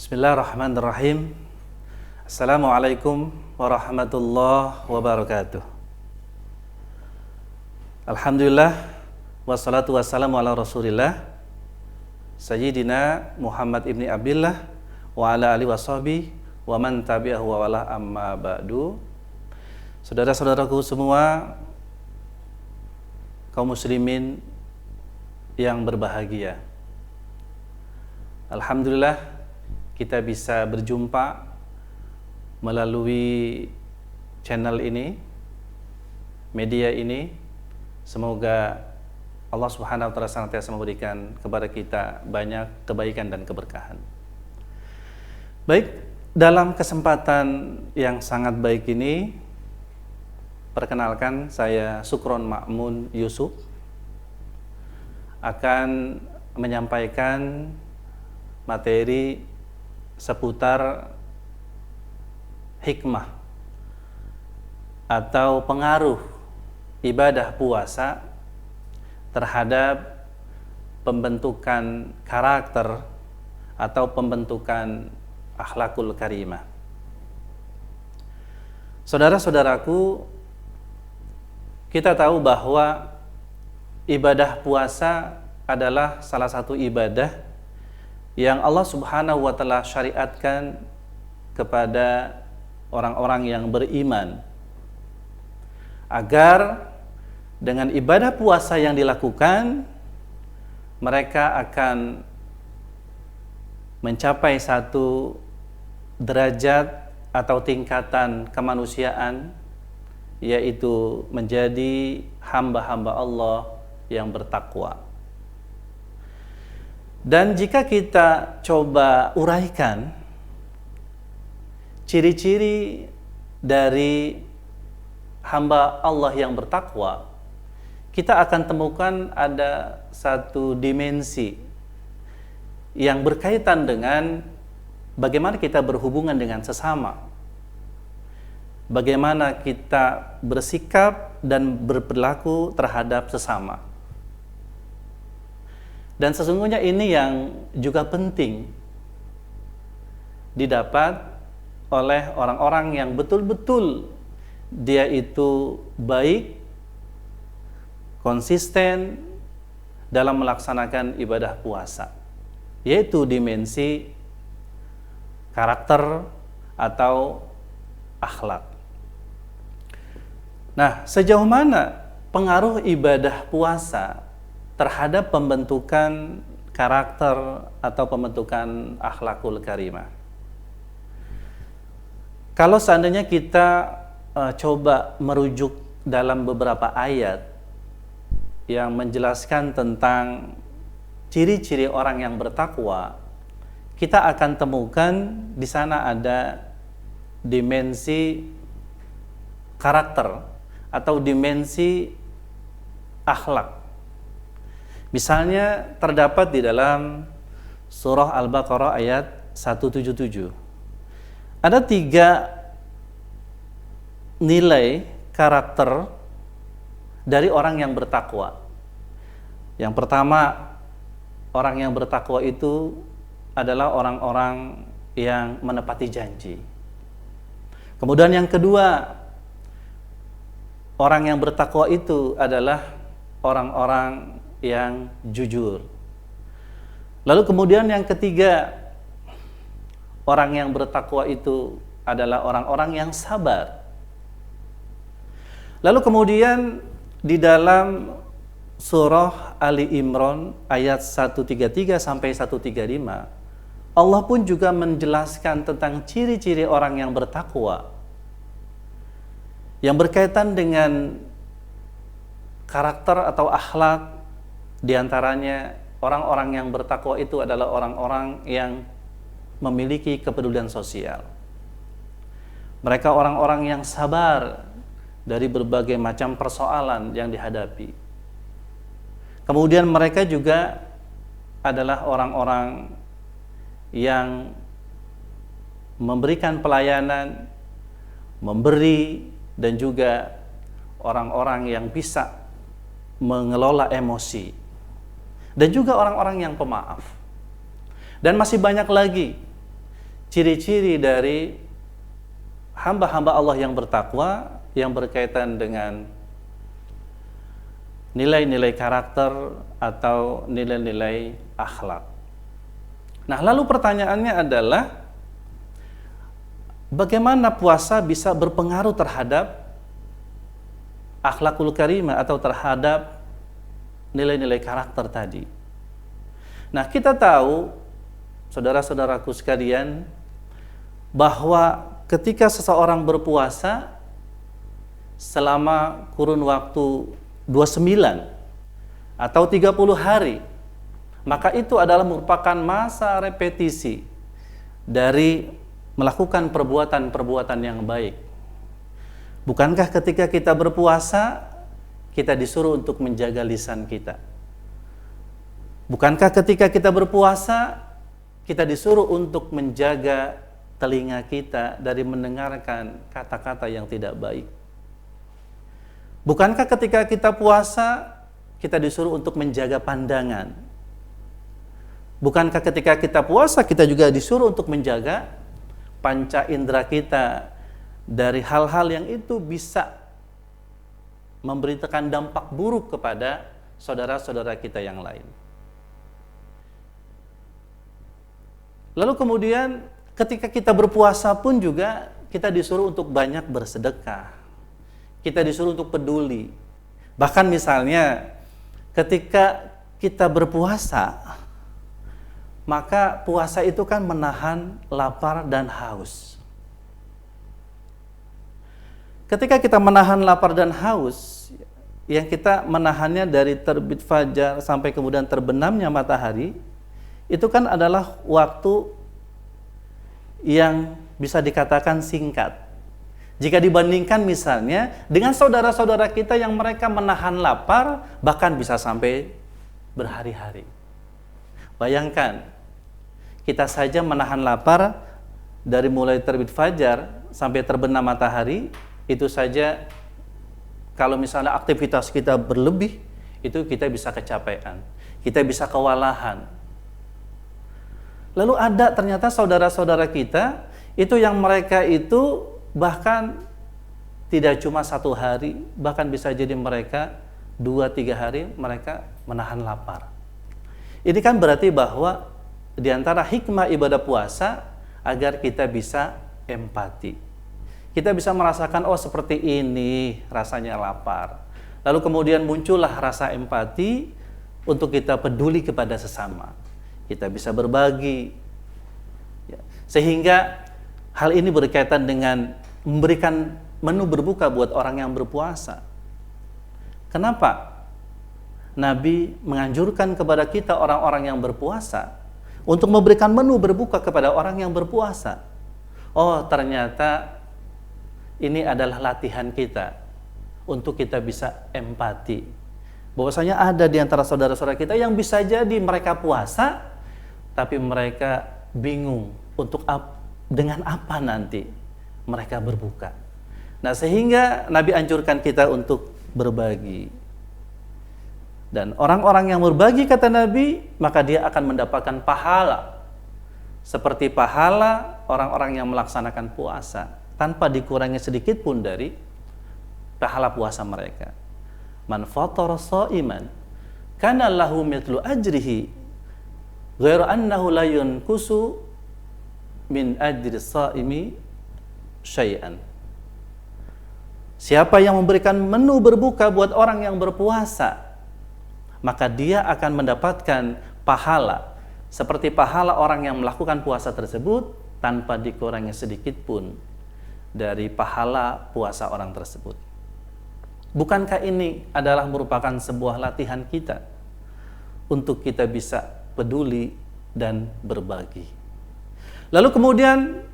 Bismillahirrahmanirrahim. Assalamualaikum warahmatullahi wabarakatuh. Alhamdulillah, wassalatu wassalamu ala rasulillah Sayyidina Muhammad ibni Abdillah wa ala alihi washabihi wa man tabi'ahu wa wala amma ba'du. Saudara-saudaraku semua, kaum muslimin yang berbahagia, alhamdulillah kita bisa berjumpa melalui channel ini, media ini. Semoga Allah Subhanahu wa taala senantiasa memberikan kepada kita banyak kebaikan dan keberkahan. Baik, dalam kesempatan yang sangat baik ini, perkenalkan, saya Sukron Ma'mun Yusuf akan menyampaikan materi seputar hikmah atau pengaruh ibadah puasa terhadap pembentukan karakter atau pembentukan akhlakul karimah. Saudara-saudaraku, kita tahu bahwa ibadah puasa adalah salah satu ibadah yang Allah Subhanahu wa taala syariatkan kepada orang-orang yang beriman, agar dengan ibadah puasa yang dilakukan mereka akan mencapai satu derajat atau tingkatan kemanusiaan, yaitu menjadi hamba-hamba Allah yang bertakwa. Dan jika kita coba uraikan ciri-ciri dari hamba Allah yang bertakwa, kita akan temukan ada satu dimensi yang berkaitan dengan bagaimana kita berhubungan dengan sesama, bagaimana kita bersikap dan berperilaku terhadap sesama. Dan sesungguhnya ini yang juga penting didapat oleh orang-orang yang betul-betul dia itu baik, konsisten dalam melaksanakan ibadah puasa, yaitu dimensi karakter atau akhlak. Nah, sejauh mana pengaruh ibadah puasa terhadap pembentukan karakter atau pembentukan akhlakul karimah? Kalau seandainya kita coba merujuk dalam beberapa ayat yang menjelaskan tentang ciri-ciri orang yang bertakwa, kita akan temukan di sana ada dimensi karakter atau dimensi akhlak. Misalnya terdapat di dalam surah Al-Baqarah ayat 177. Ada 3 nilai karakter dari orang yang bertakwa. Yang pertama, orang yang bertakwa itu adalah orang-orang yang menepati janji. Kemudian yang kedua, orang yang bertakwa itu adalah orang-orang yang jujur. Lalu kemudian yang ketiga, orang yang bertakwa itu adalah orang-orang yang sabar. Lalu kemudian di dalam surah Ali Imran ayat 133 sampai 135, Allah pun juga menjelaskan tentang ciri-ciri orang yang bertakwa yang berkaitan dengan karakter atau akhlak. Di antaranya orang-orang yang bertakwa itu adalah orang-orang yang memiliki kepedulian sosial. Mereka orang-orang yang sabar dari berbagai macam persoalan yang dihadapi. Kemudian mereka juga adalah orang-orang yang memberikan pelayanan, memberi, dan juga orang-orang yang bisa mengelola emosi. Dan juga orang-orang yang pemaaf. Dan masih banyak lagi ciri-ciri dari hamba-hamba Allah yang bertakwa yang berkaitan dengan nilai-nilai karakter atau nilai-nilai akhlak. Nah, lalu pertanyaannya adalah bagaimana puasa bisa berpengaruh terhadap akhlakul karimah atau terhadap nilai-nilai karakter tadi. Nah, kita tahu, saudara-saudaraku sekalian, bahwa ketika seseorang berpuasa selama kurun waktu 29 atau 30 hari, maka itu adalah merupakan masa repetisi dari melakukan perbuatan-perbuatan yang baik. Bukankah ketika kita berpuasa, kita disuruh untuk menjaga lisan kita? Bukankah ketika kita berpuasa, kita disuruh untuk menjaga telinga kita dari mendengarkan kata-kata yang tidak baik? Bukankah ketika kita puasa, kita disuruh untuk menjaga pandangan? Bukankah ketika kita puasa, kita juga disuruh untuk menjaga panca indera kita dari hal-hal yang itu bisa memberitakan dampak buruk kepada saudara-saudara kita yang lain? Lalu kemudian ketika kita berpuasa pun juga kita disuruh untuk banyak bersedekah. Kita disuruh untuk peduli. Bahkan misalnya ketika kita berpuasa, maka puasa itu kan menahan lapar dan haus. Ketika kita menahan lapar dan haus, yang kita menahannya dari terbit fajar sampai kemudian terbenamnya matahari, itu kan adalah waktu yang bisa dikatakan singkat. Jika dibandingkan misalnya dengan saudara-saudara kita yang mereka menahan lapar bahkan bisa sampai berhari-hari. Bayangkan, kita saja menahan lapar dari mulai terbit fajar sampai terbenam matahari, itu saja kalau misalnya aktivitas kita berlebih, itu kita bisa kecapean, kita bisa kewalahan. Lalu ada ternyata saudara-saudara kita itu yang mereka itu bahkan tidak cuma 1 hari, bahkan bisa jadi mereka 2-3 hari mereka menahan lapar. Ini kan berarti bahwa di antara hikmah ibadah puasa agar kita bisa empati. Kita bisa merasakan, oh seperti ini rasanya lapar. Lalu kemudian muncullah rasa empati untuk kita peduli kepada sesama. Kita bisa berbagi. Sehingga hal ini berkaitan dengan memberikan menu berbuka buat orang yang berpuasa. Kenapa Nabi menganjurkan kepada kita orang-orang yang berpuasa untuk memberikan menu berbuka kepada orang yang berpuasa? Oh, ternyata ini adalah latihan kita untuk kita bisa empati. Bahwasanya ada di antara saudara-saudara kita yang bisa jadi mereka puasa, tapi mereka bingung untuk dengan apa nanti mereka berbuka. Nah, sehingga Nabi anjurkan kita untuk berbagi. Dan orang-orang yang berbagi, kata Nabi, maka dia akan mendapatkan pahala seperti pahala orang-orang yang melaksanakan puasa tanpa dikurangi sedikit pun dari pahala puasa mereka. Man fatara sha'iman kana lahu mithlu ajrihi ghairu annahu la yunkusu min ajri shaimi syai'an. Siapa yang memberikan menu berbuka buat orang yang berpuasa, maka dia akan mendapatkan pahala seperti pahala orang yang melakukan puasa tersebut tanpa dikurangi sedikit pun dari pahala puasa orang tersebut. Bukankah ini adalah merupakan sebuah latihan kita untuk kita bisa peduli dan berbagi? Lalu kemudian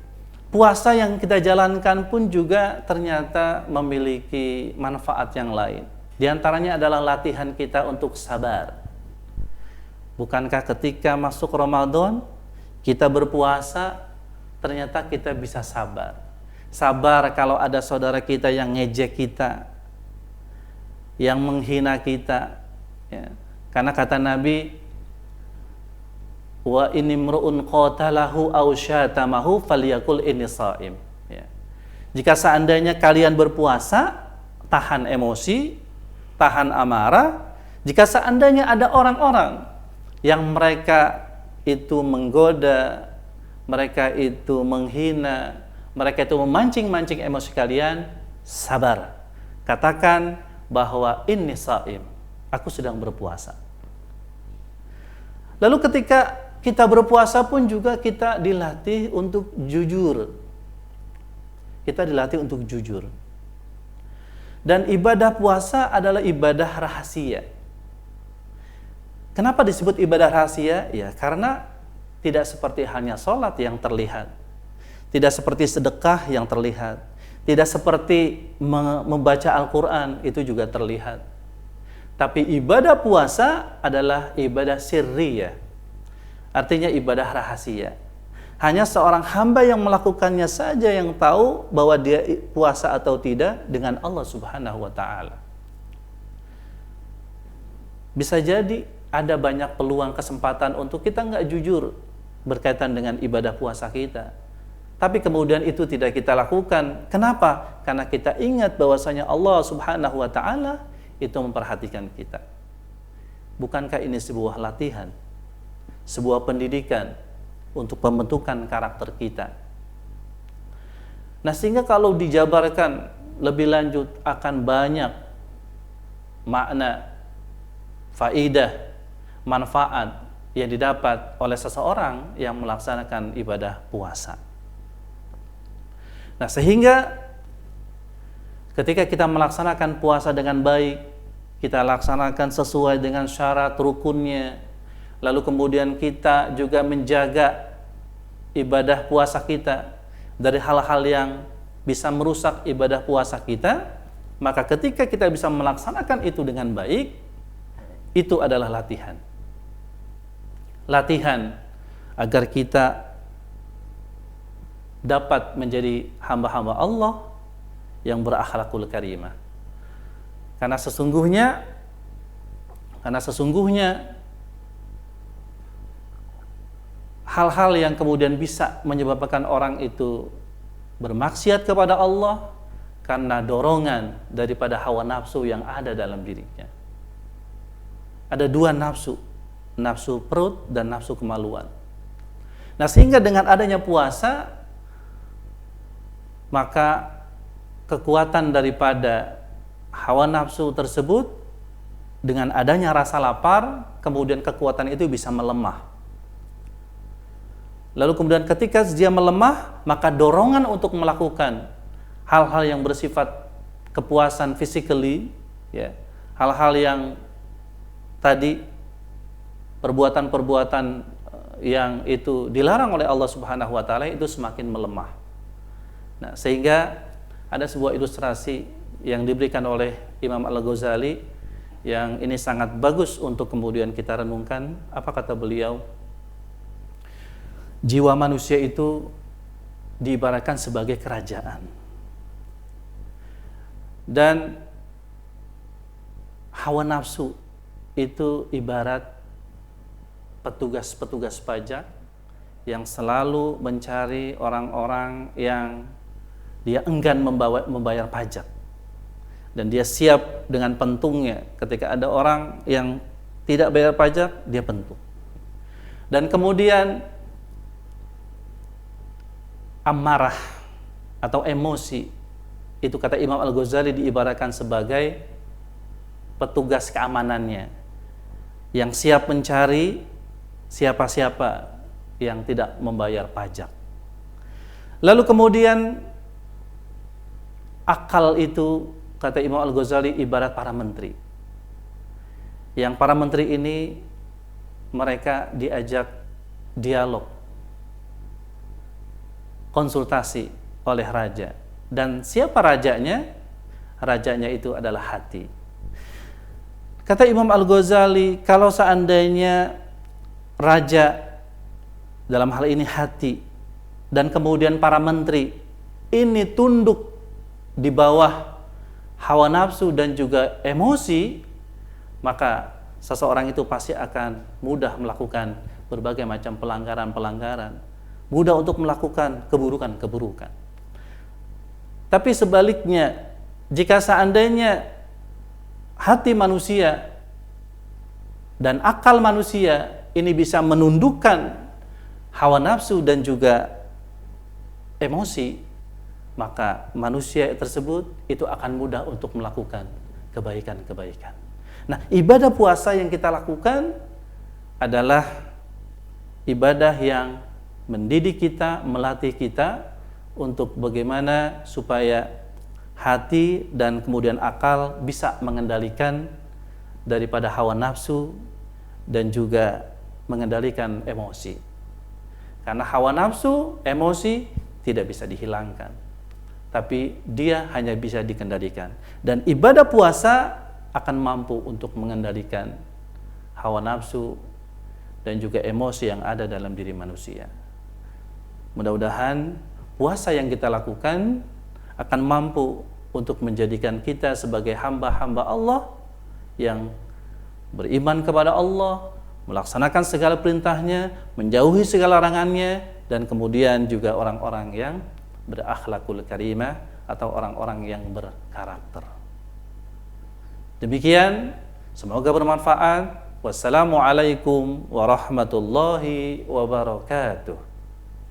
puasa yang kita jalankan pun juga ternyata memiliki manfaat yang lain. Di antaranya adalah latihan kita untuk sabar. Bukankah ketika masuk Ramadan, kita berpuasa, ternyata kita bisa sabar. Sabar kalau ada saudara kita yang ngejek kita, yang menghina kita. Ya. Karena kata Nabi, wa inimru'un qatalahu aw syatamahu falyaqul inni shaim. Ya. Jika seandainya kalian berpuasa, tahan emosi, tahan amarah. Jika seandainya ada orang-orang yang mereka itu menggoda, mereka itu menghina, mereka itu memancing-mancing emosi kalian, sabar. Katakan bahwa inni shaim, aku sedang berpuasa. Lalu ketika kita berpuasa pun juga kita dilatih untuk jujur. Kita dilatih untuk jujur. Dan ibadah puasa adalah ibadah rahasia. Kenapa disebut ibadah rahasia? Ya, karena tidak seperti halnya sholat yang terlihat. Tidak seperti sedekah yang terlihat. Tidak seperti membaca Al-Quran, itu juga terlihat. Tapi ibadah puasa adalah ibadah sirriyah. Artinya ibadah rahasia. Hanya seorang hamba yang melakukannya saja yang tahu bahwa dia puasa atau tidak dengan Allah Subhanahu wa Ta'ala. Bisa jadi ada banyak peluang kesempatan untuk kita nggak jujur berkaitan dengan ibadah puasa kita. Tapi kemudian itu tidak kita lakukan. Kenapa? Karena kita ingat bahwasanya Allah Subhanahu wa Ta'ala itu memperhatikan kita. Bukankah ini sebuah latihan, sebuah pendidikan untuk pembentukan karakter kita? Nah, sehingga kalau dijabarkan lebih lanjut akan banyak makna, faidah, manfaat yang didapat oleh seseorang yang melaksanakan ibadah puasa. Nah, sehingga ketika kita melaksanakan puasa dengan baik, kita laksanakan sesuai dengan syarat rukunnya, lalu kemudian kita juga menjaga ibadah puasa kita dari hal-hal yang bisa merusak ibadah puasa kita, maka ketika kita bisa melaksanakan itu dengan baik, itu adalah latihan. Latihan agar kita dapat menjadi hamba-hamba Allah yang berakhlakul karimah. Karena sesungguhnya hal-hal yang kemudian bisa menyebabkan orang itu bermaksiat kepada Allah karena dorongan daripada hawa nafsu yang ada dalam dirinya. Ada dua nafsu, nafsu perut dan nafsu kemaluan. Nah, sehingga dengan adanya puasa, maka kekuatan daripada hawa nafsu tersebut dengan adanya rasa lapar, kemudian kekuatan itu bisa melemah. Lalu kemudian ketika dia melemah, maka dorongan untuk melakukan hal-hal yang bersifat kepuasan physically, ya, hal-hal yang tadi perbuatan-perbuatan yang itu dilarang oleh Allah Subhanahu wa Ta'ala itu semakin melemah. Nah, sehingga ada sebuah ilustrasi yang diberikan oleh Imam Al-Ghazali yang ini sangat bagus untuk kemudian kita renungkan. Apa kata beliau? Jiwa manusia itu diibaratkan sebagai kerajaan. Dan hawa nafsu itu ibarat petugas-petugas pajak yang selalu mencari orang-orang yang dia enggan membayar pajak, dan dia siap dengan pentungnya ketika ada orang yang tidak bayar pajak, dia pentung. Dan kemudian amarah atau emosi itu kata Imam Al-Ghazali diibaratkan sebagai petugas keamanannya yang siap mencari siapa-siapa yang tidak membayar pajak. Lalu kemudian akal itu kata Imam Al-Ghazali ibarat para menteri. Yang para menteri ini mereka diajak dialog, konsultasi oleh raja. Dan siapa rajanya? Rajanya itu adalah hati. Kata Imam Al-Ghazali, kalau seandainya raja dalam hal ini hati dan kemudian para menteri ini tunduk di bawah hawa nafsu dan juga emosi, maka seseorang itu pasti akan mudah melakukan berbagai macam pelanggaran-pelanggaran, mudah untuk melakukan keburukan-keburukan. Tapi sebaliknya, jika seandainya hati manusia dan akal manusia ini bisa menundukkan hawa nafsu dan juga emosi, maka manusia tersebut itu akan mudah untuk melakukan kebaikan-kebaikan. Nah, ibadah puasa yang kita lakukan adalah ibadah yang mendidik kita, melatih kita untuk bagaimana supaya hati dan kemudian akal bisa mengendalikan daripada hawa nafsu dan juga mengendalikan emosi. Karena hawa nafsu, emosi tidak bisa dihilangkan, tapi dia hanya bisa dikendalikan. Dan ibadah puasa akan mampu untuk mengendalikan hawa nafsu dan juga emosi yang ada dalam diri manusia. Mudah-mudahan puasa yang kita lakukan akan mampu untuk menjadikan kita sebagai hamba-hamba Allah yang beriman kepada Allah, melaksanakan segala perintahnya, menjauhi segala larangannya, dan kemudian juga orang-orang yang berakhlakul karimah atau orang-orang yang berkarakter. Demikian, semoga bermanfaat. Wassalamualaikum warahmatullahi wabarakatuh.